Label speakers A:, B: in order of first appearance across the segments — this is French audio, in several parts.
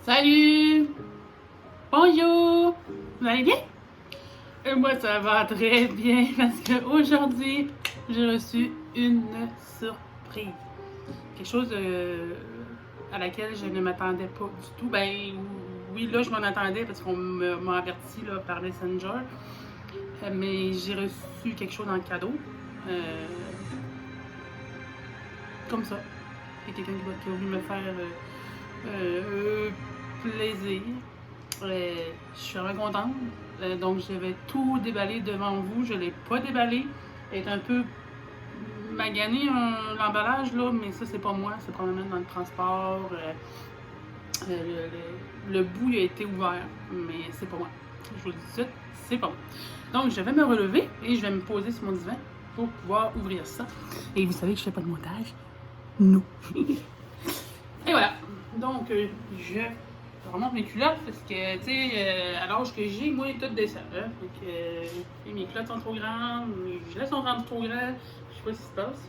A: Salut! Bonjour! Vous allez bien? Et moi, ça va très bien parce qu'aujourd'hui, j'ai reçu une surprise. Quelque chose à laquelle je ne m'attendais pas du tout. Ben oui, là, je m'en attendais parce qu'on m'a averti là, par Messenger. Mais j'ai reçu quelque chose en cadeau. Euh, comme ça. Il y a quelqu'un qui a voulu me faire plaisir. Je suis vraiment contente. Donc, je vais tout déballer devant vous. Je ne l'ai pas déballé. Elle est un peu maganée, l'emballage, là, mais ça, c'est pas moi. C'est probablement dans le transport. Le bout il a été ouvert, mais c'est pas moi. Je vous le dis tout de suite, c'est pas moi. Donc, je vais me relever et je vais me poser sur mon divan pour pouvoir ouvrir ça. Et vous savez que je fais pas de montage? Non. Et voilà. Donc, je remonte mes culottes parce que, tu sais, à l'âge que j'ai, moi, tout descend. Hein? Donc, mes culottes sont trop grandes, mes gilets sont rendus trop grands. Je sais pas ce qui se passe.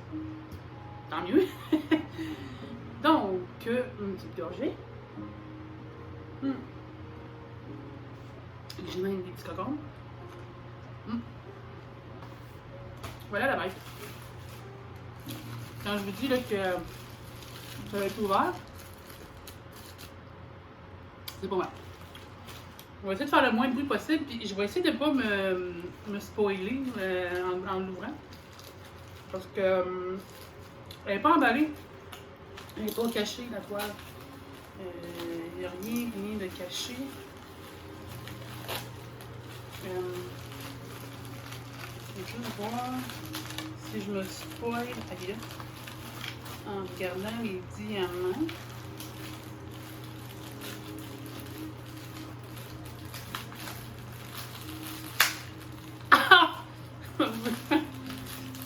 A: Tant mieux. Donc, une petite gorgée. J'ai même des petits cocons. Voilà la bête. Quand je vous dis là, que ça va être ouvert, c'est pas mal. On va essayer de faire le moins de bruit possible, puis je vais essayer de ne pas me spoiler en l'ouvrant. Parce que elle n'est pas emballée, elle n'est pas cachée la toile. Il n'y a rien de caché. Je vais juste voir si je me spoil en regardant les diamants.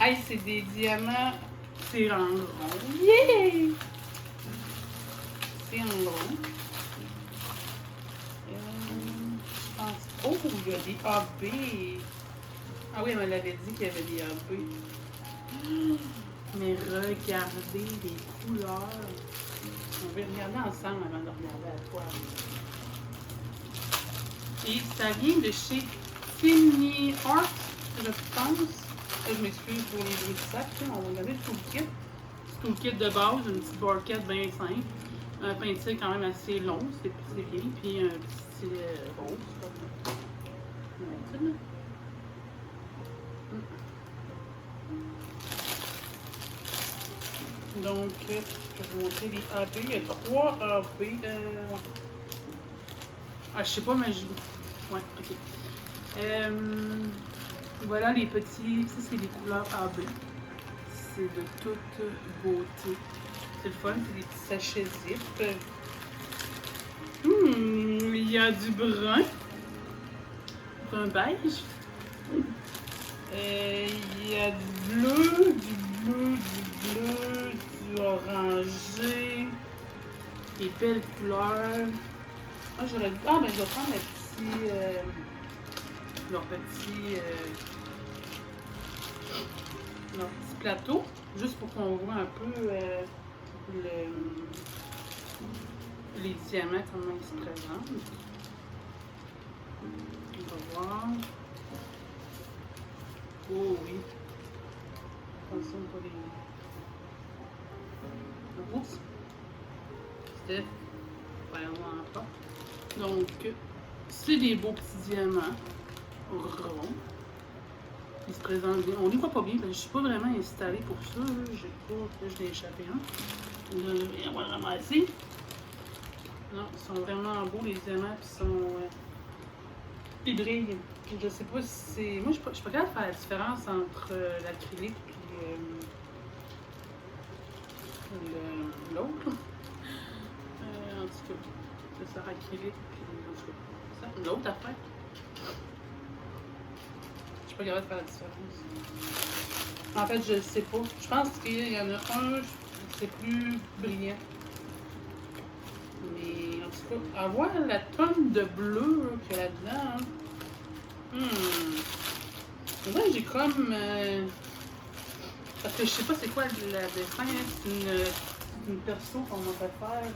A: Hey, c'est des diamants cylindrons. Yeah! Cylindrons. Je pense. Oh, il y a des AB. Ah oui, elle me l'avait dit qu'il y avait des AB. Mais regardez les couleurs. On va regarder ensemble avant de regarder à toi. Et ça vient de chez Tiny Art, je pense. Je m'excuse pour les bruits de sac. On va regarder tout le kit. C'est tout le kit de base, une petite barquette bien simple. Un peinture quand même assez long, c'est bien. Puis un petit rose. Donc, je vais vous montrer les AB. Il y a 3 AB. Ah, je sais pas, mais je. Ouais, ok. Voilà les petits. Ça, c'est les couleurs AB. C'est de toute beauté. C'est le fun, c'est des petits sachets zip. Il y a du brun. Un beige. Il y a du bleu, du orangé. Des belles couleurs. Ah, j'aurais dit. Ah, mais je vais prendre leur petit plateau, juste pour qu'on voit un peu les diamants, comment ils se présentent. On va voir. Oh oui. Attention pour les. Oups. C'était vraiment pas. Donc, c'est des beaux petits diamants ronds. Ils se présentent bien. On les voit pas bien, parce que je suis pas vraiment installée pour ça. Je l'ai échappé un. On va le ramasser. Non, ils sont vraiment beaux les diamants, puis ils brillent. Je sais pas si c'est. Moi, je suis pas capable de faire la différence entre l'acrylique et l'autre. En tout cas, c'est ça, acrylique, puis l'autre affaire. Je suis pas capable de faire la différence. En fait, je sais pas. Je pense qu'il y en a un, c'est plus brillant. Mais en tout cas, avoir la tonne de bleu qu'il y a là-dedans. Moi, j'ai comme. Parce que je sais pas c'est quoi le dessin. C'est une perso qu'on m'a fait faire.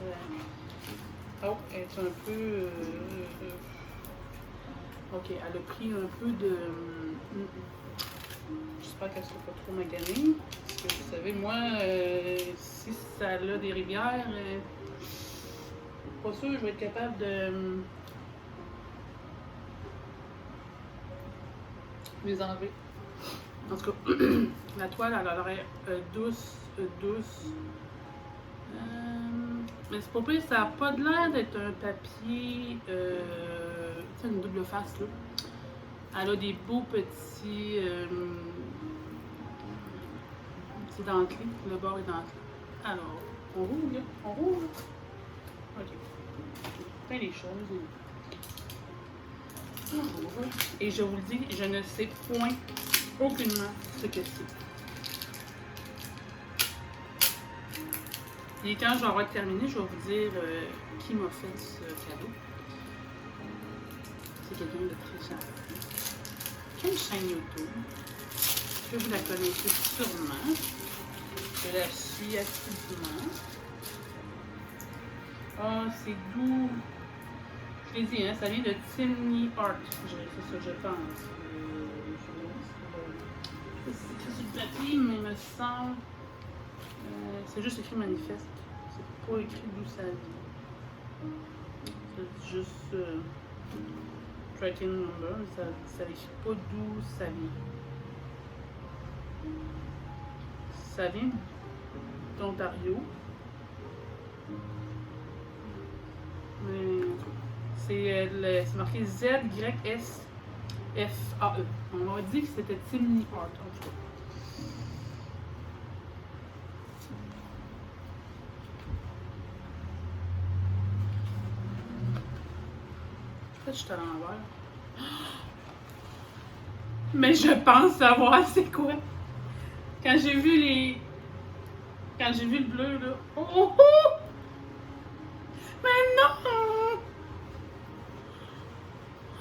A: Oh, elle est un peu... ok, elle a pris un peu de... J'espère qu'elle ne sera pas trop maganée. Parce que vous savez, moi, si ça a des rivières, pas sûr que je vais être capable de les enlever. En tout cas, la toile, elle a l'air douce. Mais c'est pas pire, ça n'a pas de l'air d'être un papier, tu sais, une double face, là. Elle a des beaux petits dentelés, le bord est dentelé. Alors, on roule, là, on roule. Ok. Plein les choses. Et je vous le dis, je ne sais point aucunement ce que c'est. Et quand je vais avoir terminé, je vais vous dire qui m'a fait ce cadeau. C'est quelqu'un de très gentil. Quelle chaîne YouTube? Que vous la connaissez sûrement. Je la suis activement. Ah, c'est doux. Je l'ai dit, hein, ça vient de Timney Art. C'est ça, je pense. C'est écrit sur le papier, mais il me semble. C'est juste écrit manifeste. C'est pas écrit d'où ça vient. C'est juste tracking number. Ça écrit pas d'où ça vient. Ça vient d'Ontario. C'est marqué ZYSFAE. On m'a dit que c'était Timney Art, en tout cas. Peut-être que je suis à l'envers. Mais je pense savoir c'est quoi. Quand j'ai vu le bleu, là. Oh, oh, oh! Mais non!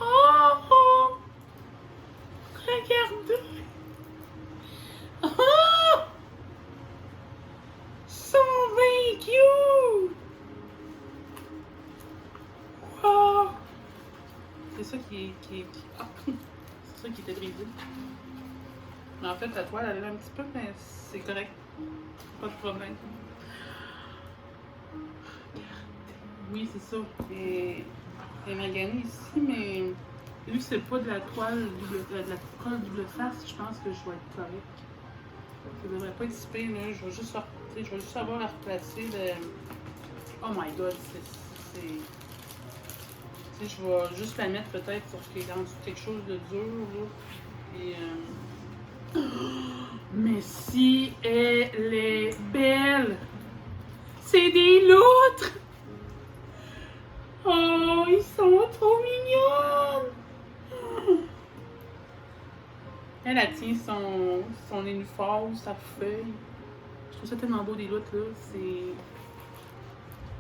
A: Oh, oh! Regardez! Oh! Ils sont bien cute! Wow! C'est ça qui ah! C'est ça qui était brisé. Mais en fait, la toile, elle est là un petit peu, mais c'est correct. Pas de problème. Oui, c'est ça. Et maganée ici, mais vu que c'est pas de la toile, de la colle double face, je pense que je vais être correct. Ça devrait pas être si pire, là. Je vais juste avoir à replacer le... Oh my god, c'est... Tu sais, je vais juste la mettre peut-être sur quelque chose de dur, là. Et... Mais si elle est belle! C'est des loutres! Oh, ils sont trop mignons! Elle tient son nénuphar, sa feuille. Je trouve ça tellement beau des loutres, là. C'est...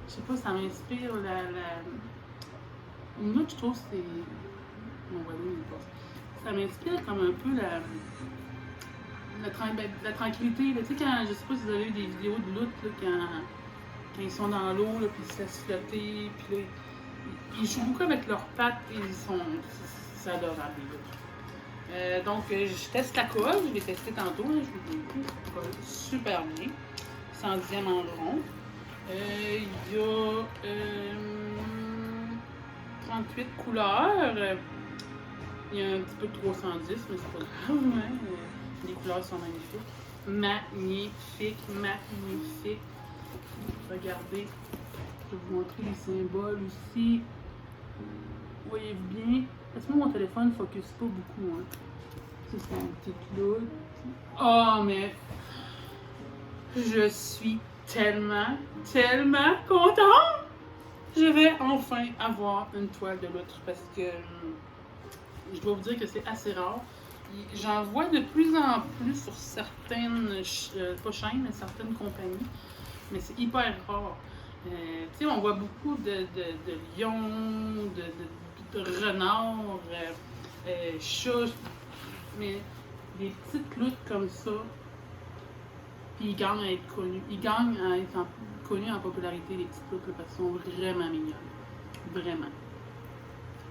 A: Je sais pas, ça m'inspire Une loutre, je trouve, c'est... Mon voisin, il passe. Ça m'inspire comme un peu la tranquillité. Là. Tu sais, quand... Je sais pas si vous avez vu des vidéos de loutres, là, quand ils sont dans l'eau, là, puis ils se laissent flotter, puis là... Ils jouent beaucoup avec leurs pattes et ils sont... C'est adorable, les loutres. Donc, je teste la colle. Je l'ai testé tantôt. Hein, je vous ai dit. Super bien. 110e en rond. Il y a 38 couleurs. Il y a un petit peu de 310, mais c'est pas grave. Hein. Les couleurs sont magnifiques. Magnifiques. Regardez. Je vais vous montrer les symboles aussi. Voyez-vous bien? Laisse-moi mon téléphone ne focus pas beaucoup. Hein. Ça, c'est un petit cloud. Oh, mais je suis tellement contente! Je vais enfin avoir une toile de loutre parce que je dois vous dire que c'est assez rare. J'en vois de plus en plus sur certaines, pas chaînes, mais certaines compagnies, mais c'est hyper rare. Tu sais, on voit beaucoup de lions, de renards, chats, mais des petites loutres comme ça, Puis ils gagnent à être connus. Ils gagnent à être connus en popularité, les petits trucs, parce qu'ils sont vraiment mignons. Vraiment.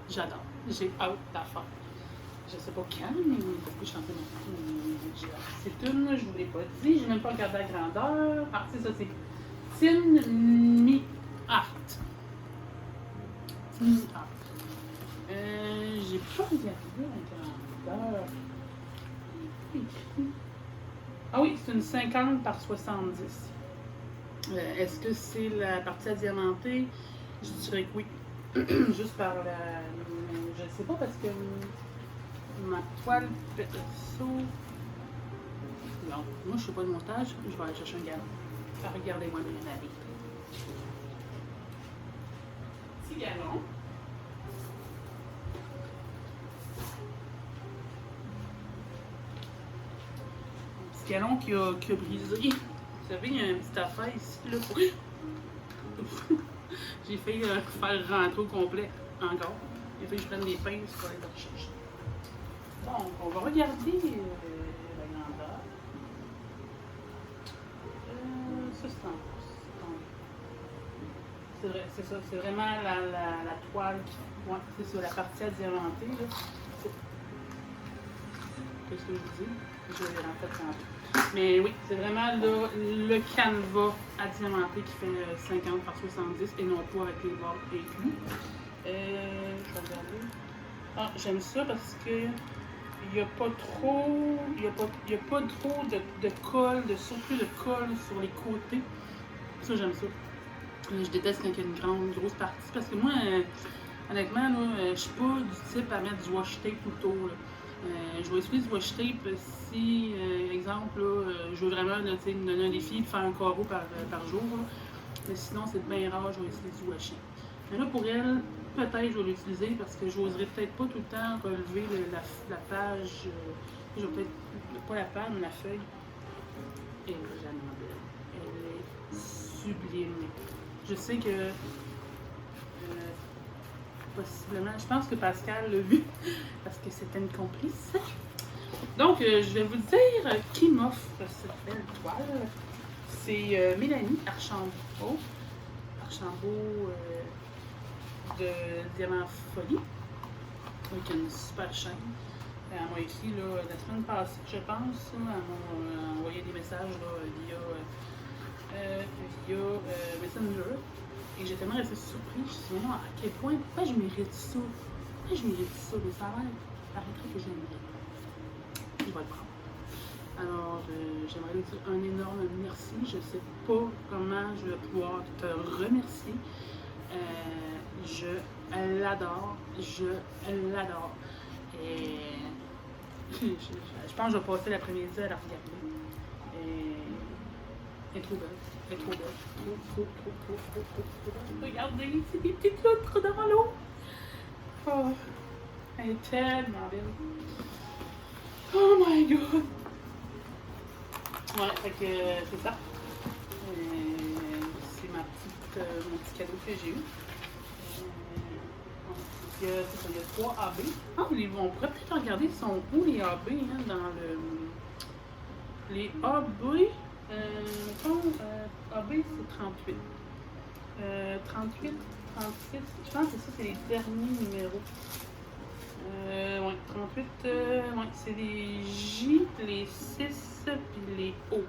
A: J'adore. J'ai hâte d'en faire. Je sais pas quand, mais parce que je suis en train de j'ai c'est une, je vous l'ai pas dit. J'ai même pas regardé la grandeur. Ah, c'est ça, c'est Tin Mi Art. Tin Mi Art. J'ai pas regardé la grandeur. Ah oui, c'est une 50 par 70. Est-ce que c'est la partie à diamanter? Je dirais que oui. Juste par la. Je ne sais pas parce que ma toile perso. Non, moi je ne fais pas de montage, je vais aller chercher un galon. Regardez-moi bien la vie. Petit galon. Petit galon qui a brisé. Vous savez, il y a une petite affaire ici, là. J'ai failli faire rentrer au complet encore. Il a fallu que je prenne des pinces pour aller le rechercher. Donc, on va regarder la grandeur. Ça, c'est vrai, c'est ça. C'est vraiment la toile qui. Ouais, c'est ça, la partie à diamanter. Qu'est-ce que je dis? Je vais en fait tantôt. Mais oui, c'est vraiment le canevas à diamanter qui fait 50 par 70 et non pas avec les bords inclus. Je vais regarder. Ah, j'aime ça parce que il n'y a pas trop, de colle, surtout de colle sur les côtés. Ça, j'aime ça. Je déteste quand il y a une grosse partie parce que moi, honnêtement, là, je suis pas du type à mettre du washi tape tout le tour. Je vais utiliser du washi tape si, exemple, là, je veux vraiment là, me donner un défi de faire un carreau par jour. Là. Mais sinon, c'est bien rare, je vais utiliser du washi. Mais là, pour elle, peut-être je vais l'utiliser parce que je n'oserais peut-être pas tout le temps relever la page. Je vais peut-être pas la page, mais la feuille. Elle est vraiment belle. Elle est sublime. Je sais que possiblement, je pense que Pascal l'a vu parce que c'était une complice. Donc, je vais vous dire qui m'offre cette belle toile. C'est Mélanie Archambault. Archambault de Diamant Folie. Donc, une super chaîne. Elle m'a écrit là, la semaine passée, je pense. Elle m'a envoyé des messages là, via Messenger. Et j'ai tellement resté surpris. Je me suis dit, non, à quel point, pourquoi je mérite ça? Pourquoi je mérite ça? Mais ça paraîtrait que j'aimerais. Je vais le prendre. Alors, j'aimerais lui dire un énorme merci. Je ne sais pas comment je vais pouvoir te remercier. Je l'adore. Je l'adore. Et je pense que je vais passer l'après-midi à la regarder. Et elle est trop belle. Elle est trop belle. Trop. Regardez, c'est des petites loutres dans l'eau. Oh, elle est tellement belle. Oh my god. Ouais, fait que c'est ça. C'est mon petit cadeau que j'ai eu. Il y a 3 AB. Ah, on pourrait peut-être regarder, ils sont où les AB hein, dans le. Les AB. AB c'est 38. 38, 36. Je pense que ça, c'est les derniers numéros. Ouais, 38. Ouais, c'est les J, les 6 puis les O.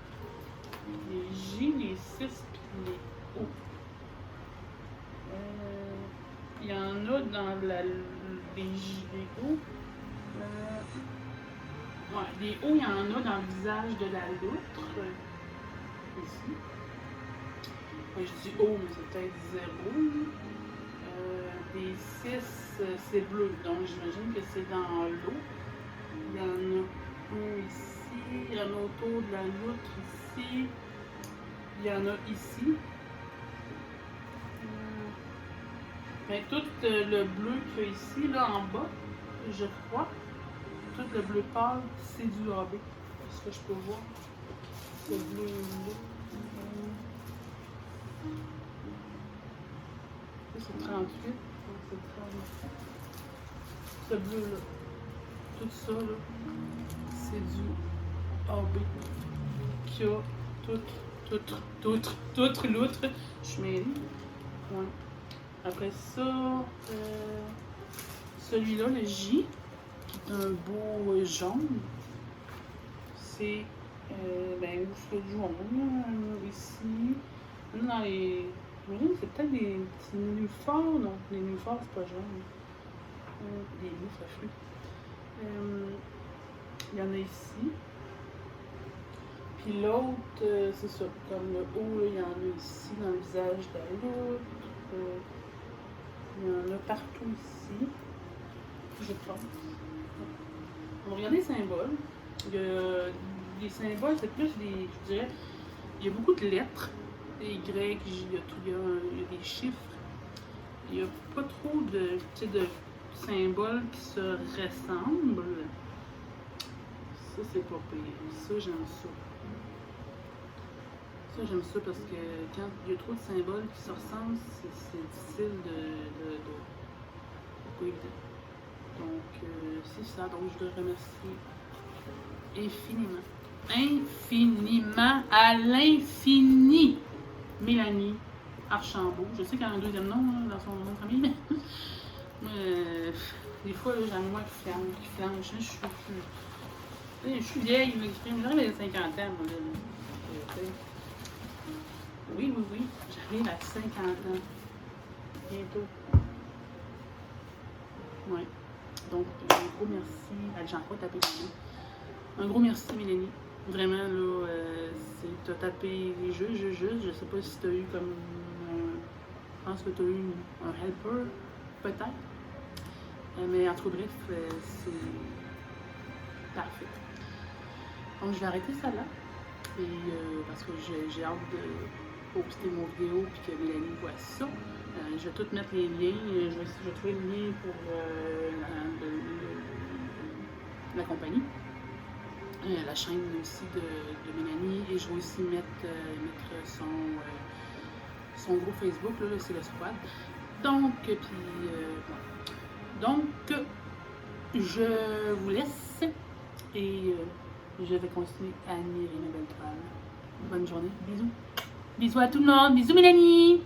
A: Les J, les 6 puis les O. Il y en a dans les J, les O. Ouais, les O, il y en a dans le visage de la loutre. Ici. Ouais, je dis O, mais c'est peut-être 0. Les 6, c'est bleu, donc j'imagine que c'est dans l'eau. Il y en a un ici, il y en a autour de la loutre ici. Il y en a ici. Mais tout le bleu qu'il y a ici, là en bas, je crois, tout le bleu pâle, c'est du AB. Est-ce que je peux voir ce bleu-là? C'est 38, c'est 37. Ce bleu-là, tout ça, là, c'est du AB qu'il y a toute l'outre. Je suis mêlée. Ouais. Après ça, celui-là, le J, qui est un beau jaune. C'est, ben, où c'est le jaune, là, ici. Là, dans les. J'imagine que c'est peut-être des petits nénuphars. Non, les nénuphars, c'est pas jaune. Des moufles à fruits. Il y en a ici. Puis l'autre, c'est ça, comme le haut, là, il y en a ici dans le visage de l'autre. Il y en a partout ici, je pense. On va regarder les symboles. Les symboles, c'est plus des, je dirais, il y a beaucoup de lettres. Des Y, il y a des chiffres. Il n'y a pas trop de symboles qui se ressemblent. Ça, c'est pas pire. Ça, j'aime ça. Ça, j'aime ça parce que quand il y a trop de symboles qui se ressemblent, c'est difficile de pas évident. Donc, c'est ça. Donc, je le remercie infiniment. Infiniment, à l'infini. Mélanie Archambault. Je sais qu'il y a un deuxième nom dans son nom de famille, mais des fois, j'en ai moins qui flanche. Je suis vieille, j'arrive à 50 ans. Oui, j'arrive à 50 ans. Bientôt. Oui. Donc, un gros merci. J'ai encore tapé les mains. Un gros merci, Mélanie. Vraiment, là, tu as tapé les jeux. Je sais pas si tu as eu comme. Je pense que tu as eu un helper, peut-être. Mais en tout cas, bref, c'est parfait. Donc, je vais arrêter ça là. Et, parce que j'ai hâte de poster mon vidéo et que Mélanie voit ça. Je vais tout mettre les liens. Je vais trouver le lien pour la compagnie. La chaîne aussi de Mélanie. Et je vais aussi mettre son groupe Facebook. Là, c'est le squad. Donc, puis voilà. Donc, je vous laisse et je vais continuer à admirer mes belles toiles. Bonne journée. Bisous. Bisous à tout le monde. Bisous Mélanie.